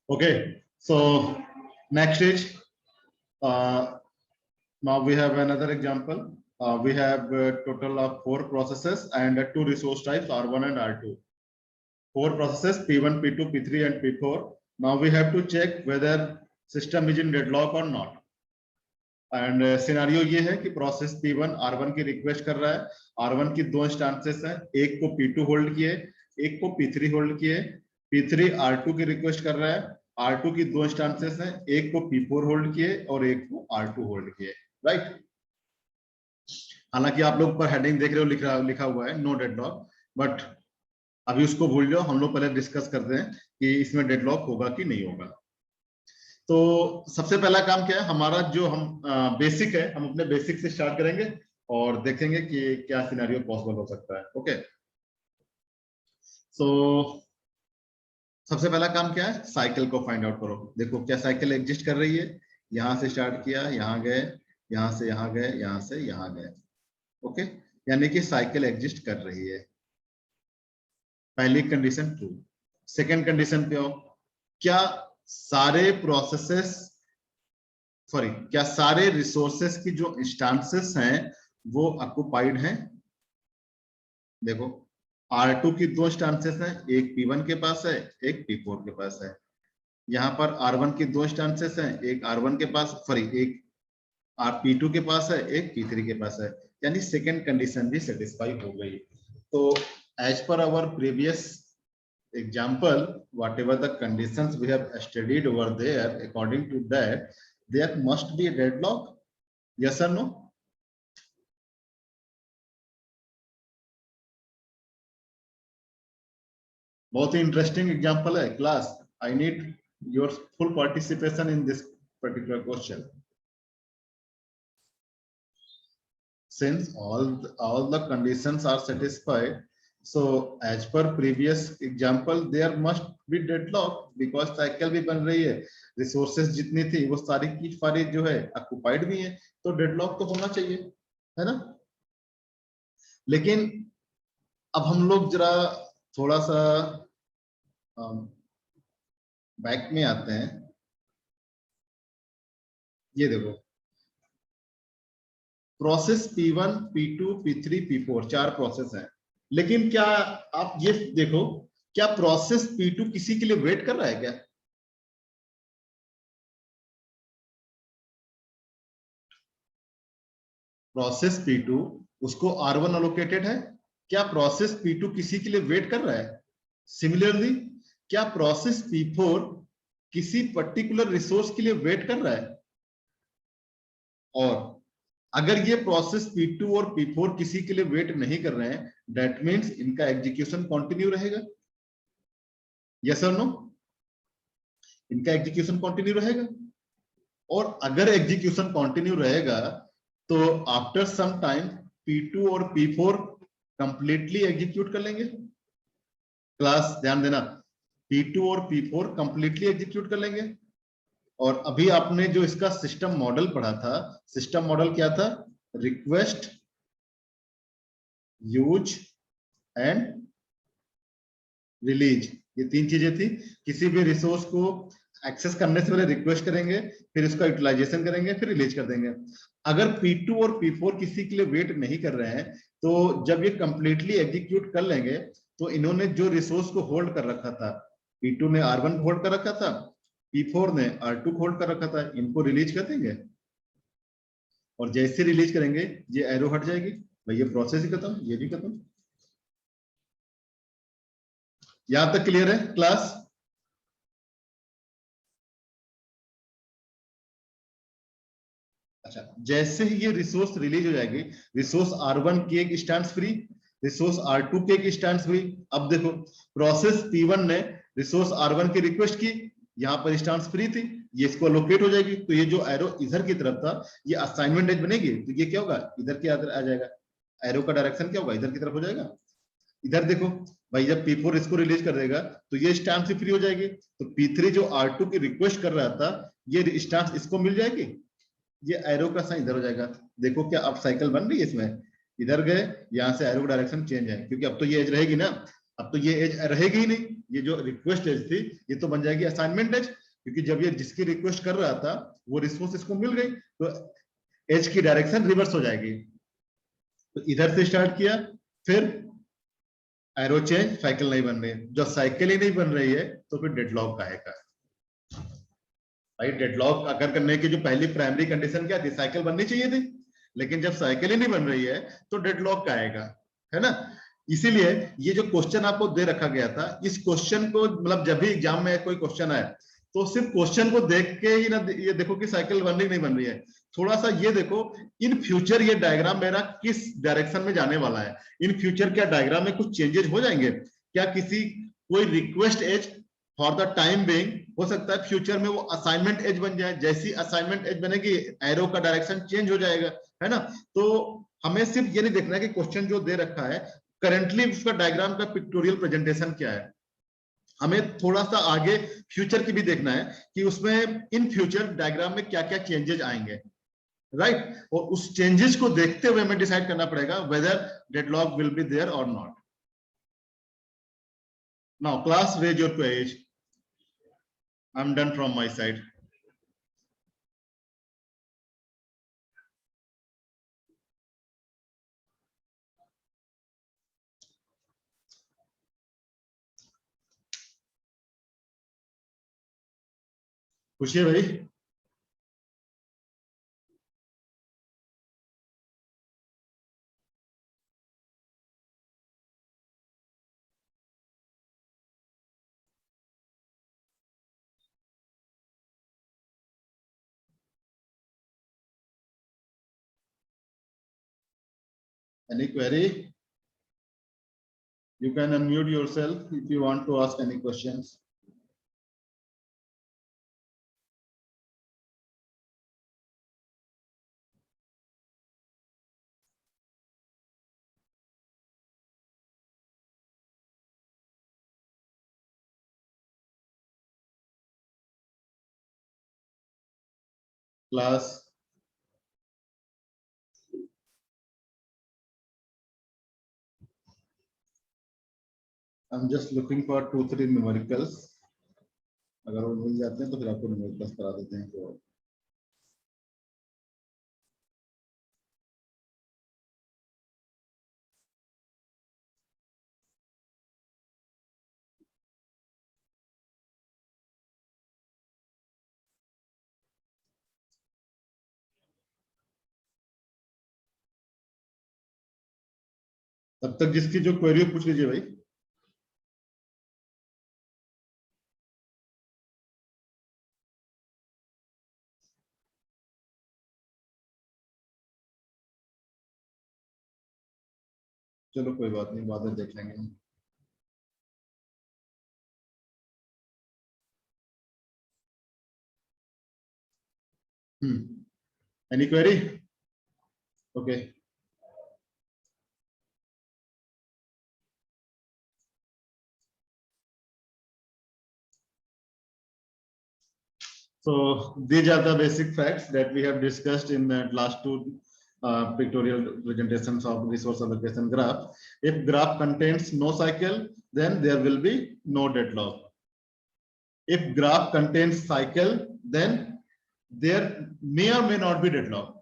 Okay, so next is now we have another example. We have a total of 4 processes and 2 resource types R1 and R2. 4 processes P1, P2, P3 and P4. Now we have to check whether system is in deadlock or not. And scenario ये है कि process P1 R1 की request कर रहा है. R1 की 2 instances हैं, एक को P2 होल्ड किए, एक को P3 होल्ड किए. P3 R2 की रिक्वेस्ट कर रहा है, R2 की 2 इंस्टेंसेस हैं, एक को P4 होल्ड किए और एक को R2 होल्ड किए. राइट. हालांकि आप लोग पर हेडिंग देख रहे हो लिखा हुआ है नो डेडलॉक, बट अभी उसको भूल जाओ. हम लोग पहले डिस्कस करते हैं कि इसमें डेडलॉक होगा कि नहीं होगा. तो सबसे पहला काम क्या है हमारा, जो हम बेसिक है, हम अपने बेसिक से स्टार्ट करेंगे और देखेंगे कि क्या सिनेरियो पॉसिबल हो सकता है. ओके, सो सबसे पहला काम क्या है, साइकिल को फाइंड आउट करो. देखो क्या साइकिल एग्जिस्ट कर रही है. यहां से स्टार्ट किया, यहां गए, यहां से यहां गए, यहां से यहां गए. ओके, यानी कि साइकिल एग्जिस्ट कर रही है. पहली कंडीशन ट्रू. सेकंड कंडीशन पे आओ, क्या सारे प्रोसेसेस क्या सारे रिसोर्सेस की जो इंस्टेंसेस हैं वो ऑक्युपाइड हैं. देखो R2 की 2 इंस्टेंसेस हैं, एक P1 के पास है, एक P4 के पास है. यहां पर R1 की 2 इंस्टेंसेस हैं, एक R1 के पास एक P2 के पास है, एक P3 के पास है. यानी सेकंड कंडीशन भी सेटिस्फाई हो गई. तो as per our previous example, whatever the conditions we have studied over there, according to that there must be a deadlock. Yes or no? बहुत ही इंटरेस्टिंग एग्जांपल है class. I need your full participation in this particular question. Since all the conditions are satisfied, so as per previous example there must be deadlock because cycle भी बन रही है, resources जितनी थी वो सारी की सारी जो है occupied भी है, तो deadlock तो होना चाहिए, है ना. लेकिन अब हम लोग जरा थोड़ा सा बैक में आते हैं. ये देखो process P1, P2, P3, P4 4 process हैं. लेकिन क्या आप ये देखो, क्या प्रोसेस P2 किसी के लिए वेट कर रहा है क्या? प्रोसेस P2 उसको R1 अलोकेटेड है. क्या प्रोसेस P2 किसी के लिए वेट कर रहा है? सिमिलरली क्या प्रोसेस P4 किसी पर्टिकुलर रिसोर्स के लिए वेट कर रहा है? और अगर ये प्रोसेस P2 और P4 किसी के लिए वेट नहीं कर रहे हैं, दैट मींस इनका एग्जीक्यूशन कंटिन्यू रहेगा. यस और नो? इनका एग्जीक्यूशन कंटिन्यू रहेगा. और अगर एग्जीक्यूशन कंटिन्यू रहेगा तो आफ्टर सम टाइम P2 और P4 कंप्लीटली एग्जीक्यूट कर लेंगे. क्लास ध्यान देना, P2 और P4 कंप्लीटली एग्जीक्यूट कर लेंगे. और अभी आपने जो इसका सिस्टम मॉडल पढ़ा था, सिस्टम मॉडल क्या था? Request, use and release. ये 3 चीजें थी. किसी भी रिसोर्स को एक्सेस करने से पहले रिक्वेस्ट करेंगे, फिर इसका यूटिलाइजेशन करेंगे, फिर रिलीज कर देंगे. अगर P2 और P4 किसी के लिए वेट नहीं कर रहे हैं, तो जब ये कंप्लीटली एग्जीक्यूट कर लेंगे तो इन्होंने जो रिसोर्स को होल्ड कर रखा था, P2 ने R1 होल्ड कर रखा था, P4 ने R2 होल्ड कर रखा था, इनको रिलीज कर देंगे. और जैसे रिलीज करेंगे ये एरो हट जाएगी, भाई ये प्रोसेस ही खत्म, ये भी खत्म. यहां तक क्लियर है क्लास? अच्छा, जैसे ही ये रिसोर्स रिलीज हो जाएगी, रिसोर्स R1 की एक इंस्टेंस फ्री, रिसोर्स R2 की एक इंस्टेंस फ्री. अब देखो प्रोसेस P1 ने रिसोर्स R1 की रिक्वेस्ट की, यहां पर इंस्टेंस फ्री थी, ये इसको लोकेट हो जाएगी. तो ये जो एरो इधर की तरफ था, ये असाइनमेंट एज बनेगी, तो ये क्या होगा, इधर के अंदर आ जाएगा. एरो का डायरेक्शन क्या होगा, इधर की तरफ हो जाएगा. इधर देखो भाई, जब P4 इसको रिलीज कर देगा तो ये स्टैम्प से फ्री हो जाएगी. तो P3 जो R2 की रिक्वेस्ट कर रहा था, ये स्टैम्प इसको मिल जाएगी, ये एरो का साइन इधर हो जाएगा. देखो क्या अब साइकिल बन रही है इसमें. इधर गए, यहां से एरो का डायरेक्शन चेंज है, क्योंकि अब तो ये एज रहेगी ना. अब तो ये एज रहेगी ही नहीं, ये जो रिक्वेस्ट एज थी ये तो बन जाएगी असाइनमेंट एज, क्योंकि जब ये जिसकी रिक्वेस्ट कर रहा था वो रिस्पॉन्स इसको मिल गई, तो एज की डायरेक्शन रिवर्स हो जाएगी। तो इधर से स्टार्ट किया, फिर एरो चेंज, साइकिल नहीं बन रही, जब साइकिल ही नहीं बन रही है तो फिर डेडलॉक का है। भाई डेडलॉक अगर करने की जो पहली प्राइमरी कंडीशन क्या थी, साइकिल बननी चाहिए थी, लेकिन जब साइकिल ही नहीं बन रही है तो डेडलॉक का आएगा, है ना। इसीलिए ये जो क्वेश्चन आपको दे रखा गया था, इस क्वेश्चन को मतलब जब भी एग्जाम में कोई क्वेश्चन आए तो सिर्फ क्वेश्चन को देख के ही ना ये देखो कि साइकिल बन रही नहीं बन रही है, थोड़ा सा ये देखो इन फ्यूचर ये डायग्राम मेरा किस डायरेक्शन में जाने वाला है, इन फ्यूचर क्या डायग्राम में कुछ चेंजेस हो जाएंगे क्या, किसी कोई request as for the time being हो सकता है फ्यूचर में वो असाइनमेंट एज बन जाए, जैसी असाइनमेंट एज बनेगी एरो का डायरेक्शन चेंज हो जाएगा, है ना। तो हमें सिर्फ ये नहीं देखना है कि क्वेश्चन जो दे रखा है करंटली उसका डायग्राम का पिक्टोरियल प्रेजेंटेशन क्या है, हमें थोड़ा सा आगे फ्यूचर की भी देखना है कि उसमें इन फ्यूचर डायग्राम में क्या क्या चेंजेस आएंगे, राइट। और उस चेंजेस को देखते हुए हमें डिसाइड करना पड़ेगा whether deadlock will be there और not. Now class raise your queries, I'm done from my side. खुशी है भाई? Any query? You can unmute yourself if you want to ask any questions. Class. I'm just looking for 2-3 numericals. अगर वो मिल जाते हैं तो फिर आपको numericals करा देते हैं। तो तब तक जिसकी जो क्वेरी पूछ लीजिए भाई। चलो कोई बात नहीं, बाद में देख लेंगे। Any query? Okay. So these are the basic facts that we have discussed in the last two pictorial presentations of resource allocation graph. If graph contains no cycle, then there will be no deadlock. If graph contains cycle, then there may or may not be deadlock,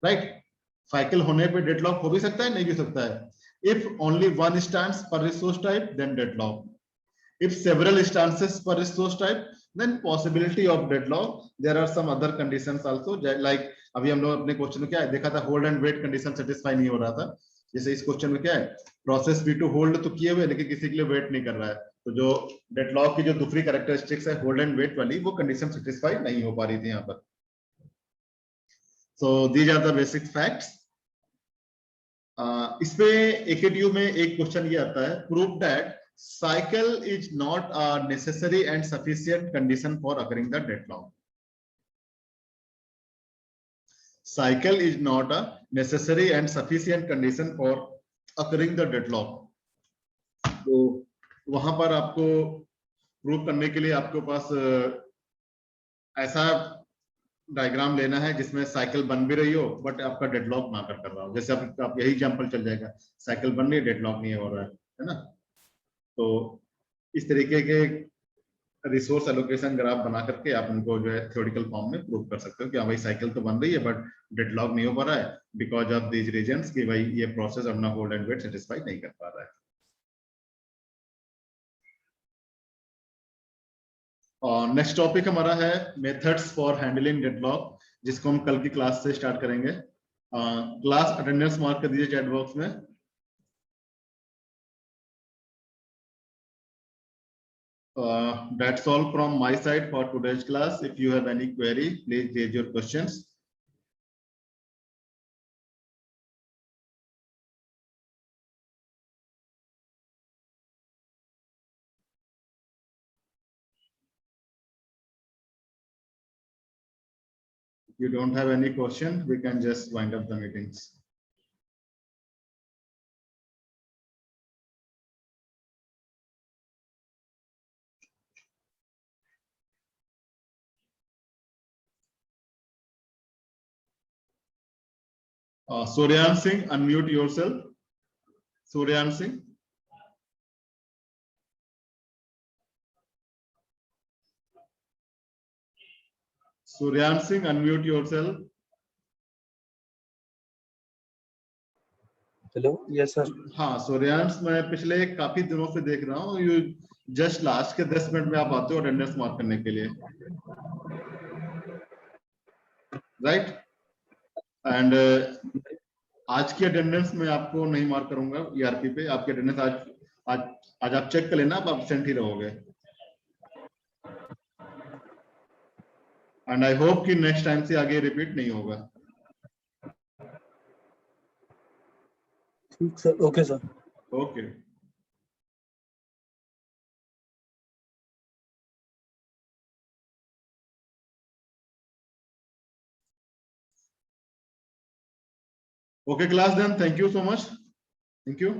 right? Cycle होने पे deadlock हो भी सकता है, नहीं भी सकता है. If only one stance per resource type, then deadlock. If several stances per resource type, then possibility of deadlock. There are some other conditions also, like अभी हम लोग अपने क्वेश्चन में क्या है देखा था, hold and wait condition satisfy नहीं हो रहा था। जैसे इस क्वेश्चन में क्या है, प्रोसेस बी टू होल्ड तो किए हुए लेकिन किसी के लिए वेट नहीं कर रहा है, तो जो डेडलॉक की जो दूसरी कैरेक्टरिस्टिक्स है होल्ड एंड वेट वाली, वो कंडीशन सेटिस्फाई नहीं हो पा रही थी यहाँ पर। So these are the basic facts. इस पे एकेडीयू में एक क्वेश्चन ये आता है, prove that cycle is not a necessary and sufficient condition for occurring the deadlock. Cycle is not a necessary and sufficient condition for occurring the deadlock. तो वहां पर आपको प्रूव करने के लिए आपके पास ऐसा डायग्राम लेना है जिसमें साइकिल बन भी रही हो बट आपका डेडलॉक ना कर रहा हो। जैसे आप यही एग्जांपल चल जाएगा, साइकिल बन रही है डेडलॉक नहीं हो रहा है ना। तो इस तरीके के रिसोर्स एलोकेशन ग्राफ बना करके आप उनको जो है थ्योरेटिकल फॉर्म में प्रूव कर सकते हो कि हाँ भाई साइकिल तो बन रही है बट डेडलॉक नहीं हो पा रहा है बिकॉज ऑफ दीज रीजंस कि भाई ये प्रोसेस अपना होल्ड एंड वेट सेटिस्फाई नहीं कर पा रहा है। और नेक्स्ट टॉपिक हमारा है मेथड्स फॉर हैंडलिंग डेडलॉक, जिसको हम कल की क्लास से स्टार्ट करेंगे। क्लास अटेंडेंस मार्क कर दीजिए चैट बॉक्स में। That's all from my side for today's class. If you have any query, please raise your questions. If you don't have any question, we can just wind up the meetings. Suryan Singh, unmute yourself. Suryan Singh. Suryan Singh, unmute yourself. Hello, yes sir. हाँ सूर्यांश, मैं पिछले काफी दिनों से देख रहा हूँ you just last के 10 मिनट में आप आते हो अटेंडेंस मार्क करने के लिए, राइट? एंड आज की अटेंडेंस में आपको नहीं मार्क करूंगा ईआरपी पे। आपकी अटेंडेंस आज आप चेक कर लेना, आप एब्सेंट ही रहोगे। एंड आई होप कि नेक्स्ट टाइम से आगे रिपीट नहीं होगा। ठीक sir, okay sir. Okay. Okay class, then thank you so much. Thank you.